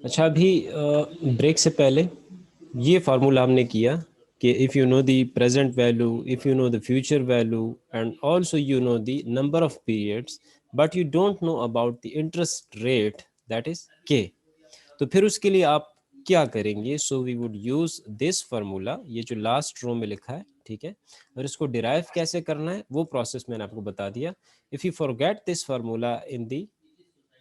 अच्छा, अभी ब्रेक से पहले ये फार्मूला हमने किया कि if you know the present value, if you know the future value and also you know the number of periods, but you don't know about the interest rate, that is K. तो फिर उसके लिए आप क्या करेंगे? So we would use this formula, ये जो last row में लिखा है, ठीक है। और इसको डिराइव कैसे करना है वो प्रोसेस मैंने आपको बता दिया। If you forget this formula in the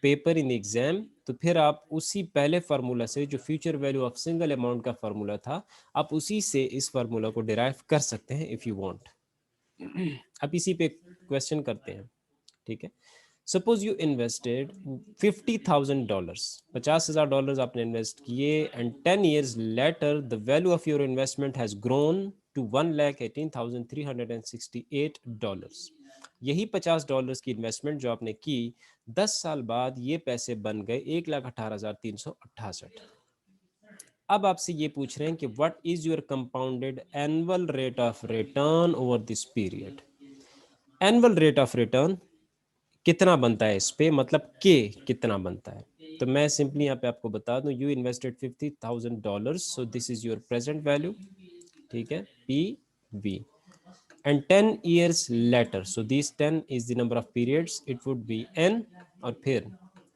paper in exam, तो फिर आप उसी पहले फार्मूला से, जो future value of single amount का फार्मूला था, आप उसी से इस फार्मूला को डिराइव कर सकते हैं इफ यू वांट। अब इसी पे क्वेश्चन करते हैं, ठीक है। सपोज यू इन्वेस्टेड $50,000, $50,000 आपने इन्वेस्ट किए, and 10 years later the value of your investment has grown to $1,18,368। यही $50 की इन्वेस्टमेंट जो आपने की, 10 साल बाद ये पैसे बन गए 1,18,368। अब आपसे ये पूछ रहे हैं कि what is your compounded annual rate of return over this period. Annual rate of return कितना बनता है इस पे, मतलब के कितना बनता है। तो मैं सिंपली यहाँ पे आपको बता दूं, you invested $50,000, so this is your present value, ठीक है, P V, and 10 years later, so these 10 is the number of periods, it would be n। और फिर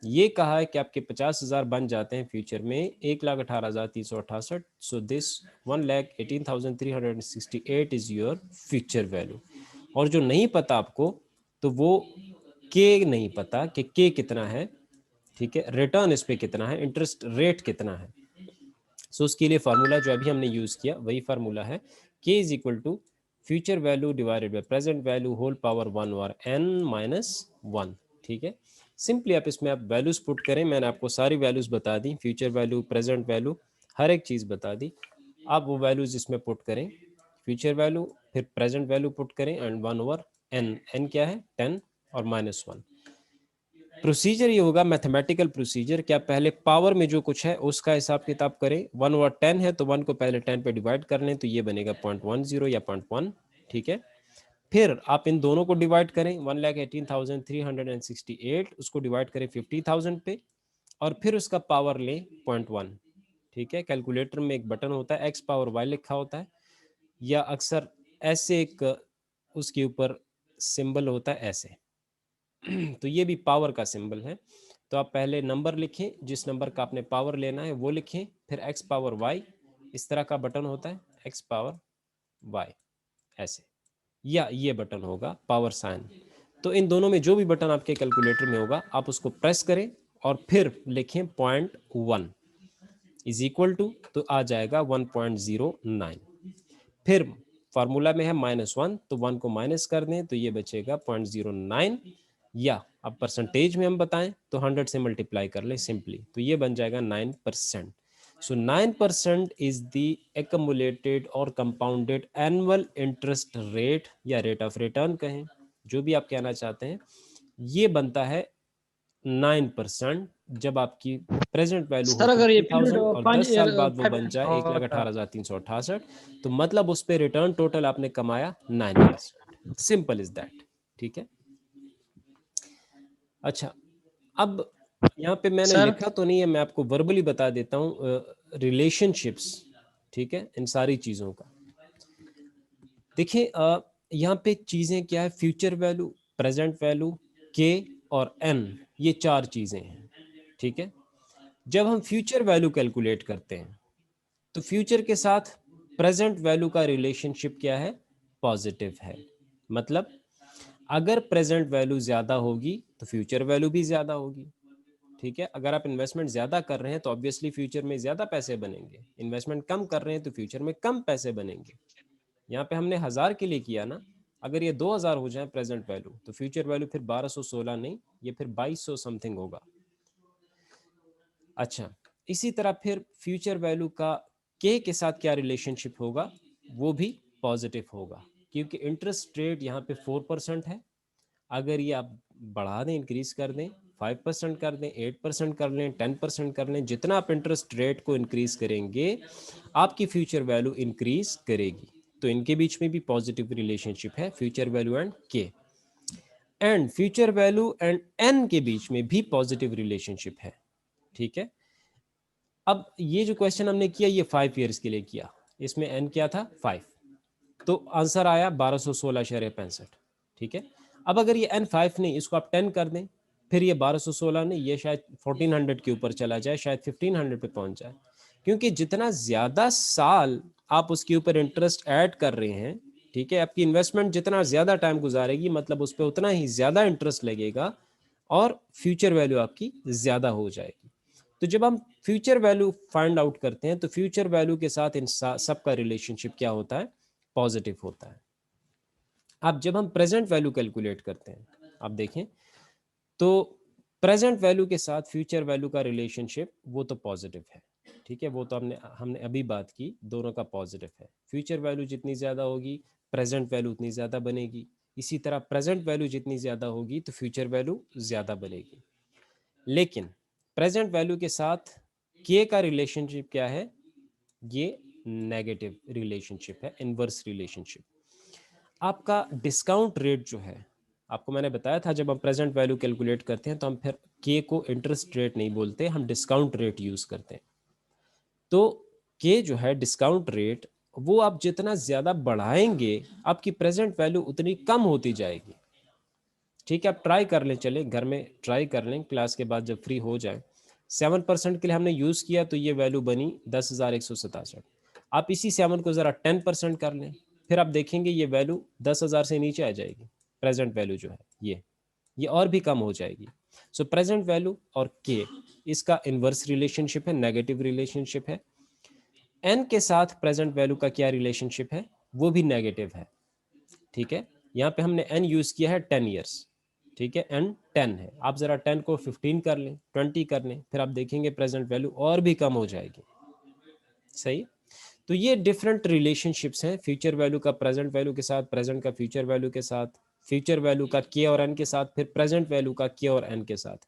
ये कहा है कि आपके 50,000 बन जाते हैं फ्यूचर में 1,18,368, so this 1,18,368 is your future value. और जो नहीं पता आपको, तो वो के नहीं पता कि के कितना है, ठीक है, रिटर्न इस पे कितना है, इंटरेस्ट रेट कितना है। सो उसके लिए फार्मूला जो अभी हमने यूज किया वही फार्मूला है, K is equal to future value divided by present value whole power 1 और n माइनस 1, ठीक है। सिंपली आप इसमें आप वैल्यूज पुट करें, मैंने आपको सारी वैल्यूज बता दी, फ्यूचर वैल्यू, प्रेजेंट वैल्यू, हर एक चीज बता दी। आप वो वैल्यूज इसमें पुट करें, फ्यूचर वैल्यू फिर प्रेजेंट वैल्यू पुट करें, एंड 1 ओवर n, n क्या है 10 और -1। प्रोसीजर ये होगा, मैथमेटिकल प्रोसीजर, क्या पहले पावर में जो कुछ है उसका हिसाब किताब करें। 1 ओवर 10 है तो 1 को पहले 10 पे डिवाइड कर लें, तो ये बनेगा 0.10 या 0.1, ठीक है। फिर आप इन दोनों को डिवाइड करें, 1,18,368 उसको डिवाइड करें 50,000 पे, और फिर उसका पावर लें 0.1, ठीक है। कैलकुलेटर में एक बटन होता है, एक्स पावर वाई लिखा होता है, या अक्सर ऐसे एक उसके ऊपर सिंबल होता है ऐसे। तो ये भी पावर का सिंबल है। तो आप पहले नंबर लिखें, जिस नंबर का आपने पावर लेना है वो लिखें, फिर एक्स पावर वाई, इस तरह का बटन होता है, एक्स पावर वाई ऐसे, या ये बटन होगा पावर साइन। तो इन दोनों में जो भी बटन आपके कैलकुलेटर में होगा आप उसको प्रेस करें और फिर लिखें 0.1 इज इक्वल टू, तो आ जाएगा 1.09। फिर फार्मूला में है -1, तो 1 को माइनस कर दें तो ये बचेगा 0.09, या अब परसेंटेज में हम बताएं तो 100 से मल्टीप्लाई कर लें सिंपली, तो ये बन जाएगा 9%। सो 9% इज द एक्युमुलेटेड और कंपाउंडेड एनुअल इंटरेस्ट रेट, या रेट ऑफ रिटर्न कहें, जो भी आप कहना चाहते हैं, ये बनता है 9% जब आपकी प्रेजेंट वैल्यू हो सर अगर ये पीरियड 50,000 और 10 साल बाद वो बन जाए 1,18,368, तो मतलब उस पे रिटर्न टोटल आपने कमाया 9%। सिंपल इज दैट, ठीक है। अच्छा, अब यहाँ पे मैंने सर लिखा तो नहीं है, मैं आपको वर्बली बता देता हूँ रिलेशनशिप्स, ठीक है, इन सारी चीज़ों का। देखिए यहाँ पे चीज़ें क्या है, फ्यूचर वैल्यू, प्रेजेंट वैल्यू, के और एन, ये 4 चीज़ें हैं, ठीक है। जब हम फ्यूचर वैल्यू कैलकुलेट करते हैं तो फ्यूचर के साथ प्रेजेंट वैल्यू का रिलेशनशिप क्या है, पॉजिटिव है। मतलब अगर प्रेजेंट वैल्यू ज्यादा होगी तो फ्यूचर वैल्यू भी ज्यादा होगी, ठीक है। अगर आप इन्वेस्टमेंट ज्यादा कर रहे हैं तो ऑब्वियसली फ्यूचर में ज्यादा पैसे बनेंगे, इन्वेस्टमेंट कम कर रहे हैं तो फ्यूचर में कम पैसे बनेंगे। यहाँ पे हमने 1000 के लिए किया ना, अगर ये 2000 हो जाए प्रेजेंट वैल्यू, तो फ्यूचर वैल्यू फिर 1216 नहीं, ये फिर 2200 समथिंग होगा। अच्छा, इसी तरह फिर फ्यूचर वैल्यू का के साथ क्या रिलेशनशिप होगा, वो भी पॉजिटिव होगा, क्योंकि इंटरेस्ट रेट यहाँ पे 4% है। अगर ये आप बढ़ा दें, इंक्रीज कर दें, 5% कर दें, 8% कर लें, 10% कर लें, जितना आप इंटरेस्ट रेट को इंक्रीज करेंगे आपकी फ्यूचर वैल्यू इंक्रीज करेगी। तो इनके बीच में भी पॉजिटिव रिलेशनशिप है, future value and K. And future value and n के बीच में भी पॉजिटिव रिलेशनशिप है, ठीक है। अब ये जो क्वेश्चन हमने किया ये 5 ईयर्स के लिए किया, इसमें n क्या था 5, तो आंसर आया 1216.65। ठीक है, अब अगर ये n 5 नहीं, इसको आप 10 कर दें, फिर ये 1216 नहीं, ये शायद 1400 के ऊपर चला जाए, शायद 1500 पे पहुंच जाए, क्योंकि जितना ज्यादा साल आप उसके ऊपर इंटरेस्ट ऐड कर रहे हैं, ठीक है, आपकी इन्वेस्टमेंट जितना ज्यादा टाइम गुजारेगी मतलब उस पर उतना ही ज्यादा इंटरेस्ट लगेगा और फ्यूचर वैल्यू आपकी ज्यादा हो जाएगी। तो जब हम फ्यूचर वैल्यू फाइंड आउट करते हैं तो फ्यूचर वैल्यू के साथ इन सब का रिलेशनशिप क्या होता है, पॉजिटिव होता है। अब जब हम प्रेजेंट वैल्यू कैलकुलेट करते हैं, आप देखें तो प्रेजेंट वैल्यू के साथ फ्यूचर वैल्यू का रिलेशनशिप वो तो पॉजिटिव है, ठीक है, वो तो हमने हमने अभी बात की, दोनों का पॉजिटिव है। फ्यूचर वैल्यू जितनी ज़्यादा होगी प्रेजेंट वैल्यू उतनी ज़्यादा बनेगी, इसी तरह प्रेजेंट वैल्यू जितनी ज़्यादा होगी तो फ्यूचर वैल्यू ज़्यादा बनेगी। लेकिन प्रेजेंट वैल्यू के साथ के का रिलेशनशिप क्या है, ये नेगेटिव रिलेशनशिप है, इनवर्स रिलेशनशिप। आपका डिस्काउंट रेट जो है, आपको मैंने बताया था जब हम प्रेजेंट वैल्यू कैलकुलेट करते हैं तो हम फिर के को इंटरेस्ट रेट नहीं बोलते, हम डिस्काउंट रेट यूज करते हैं। तो के जो है डिस्काउंट रेट, वो आप जितना ज्यादा बढ़ाएंगे आपकी प्रेजेंट वैल्यू उतनी कम होती जाएगी। ठीक है, आप ट्राई कर लें, चले घर में ट्राई कर लें, क्लास के बाद जब फ्री हो जाए। 7% के लिए हमने यूज़ किया तो ये वैल्यू बनी 10,167। आप इसी 7 को ज़रा 10% कर लें, फिर आप देखेंगे ये वैल्यू 10,000 से नीचे आ जाएगी। प्रेजेंट वैल्यू जो है ये और भी कम हो जाएगी। सो प्रेजेंट वैल्यू और के, इसका इन्वर्स रिलेशनशिप है, नेगेटिव रिलेशनशिप है। एन के साथ प्रेजेंट वैल्यू का क्या रिलेशनशिप है, वो भी नेगेटिव है। ठीक है, यहाँ पे हमने एन यूज़ किया है 10 ईयर्स, ठीक है, एन 10 है, आप ज़रा 10 को 15 कर लें, 20 कर लें, फिर आप देखेंगे प्रेजेंट वैल्यू और भी कम हो जाएगी। सही, तो ये डिफरेंट रिलेशनशिप्स हैं, फ्यूचर वैल्यू का प्रेजेंट वैल्यू के साथ, प्रेजेंट का फ्यूचर वैल्यू के साथ, फ्यूचर वैल्यू का के और एन के साथ, फिर प्रेजेंट वैल्यू का के और एन के साथ।